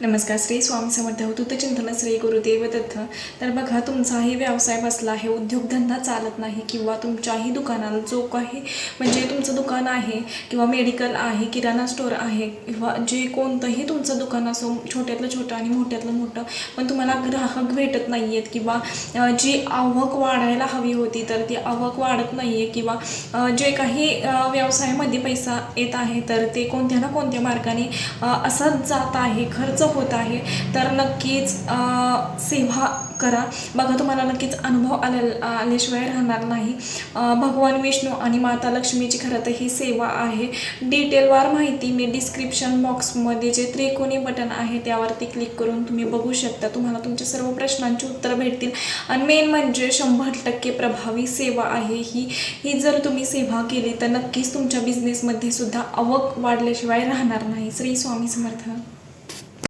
नमस्कार. श्री स्वामी समर्थ. अवधूत चिंतन श्री गुरुदेव दत्त. तर बघा, तुमचाही व्यवसाय बसला आहे, उद्योगधंदा चालत नाही किंवा तुमच्याही दुकानाला जो काही म्हणजे तुमचं दुकान आहे किंवा मेडिकल आहे, किराणा स्टोअर आहे किंवा जे कोणतंही तुमचं दुकान असो, छोट्यातलं छोटं आणि मोठ्यातलं मोठं, पण तुम्हाला ग्राहक भेटत नाही आहेत किंवा जी आवक वाढायला हवी होती तर ती आवक वाढत नाही आहे किंवा जे काही व्यवसायामध्ये पैसा येत आहे तर ते कोणत्या ना कोणत्या मार्गाने असंच जात आहे, खर्च होत आहे, तर नक्कीच सेवा करा. बघा, तुम्हाला नक्कीच अनुभव आल्याशिवाय राहणार नाही. भगवान विष्णू आणि माता लक्ष्मीची खरं तर ही सेवा आहे. डिटेलवार माहिती मी डिस्क्रिप्शन बॉक्समध्ये जे त्रिकोणी बटन आहे त्यावरती क्लिक करून तुम्ही बघू शकता. तुम्हाला तुमच्या सर्व प्रश्नांची उत्तरं भेटतील आणि मेन म्हणजे 100% प्रभावी सेवा आहे ही जर तुम्ही सेवा केली तर नक्कीच तुमच्या बिझनेसमध्ये सुद्धा आवक वाढल्याशिवाय राहणार नाही. श्री स्वामी समर्थ.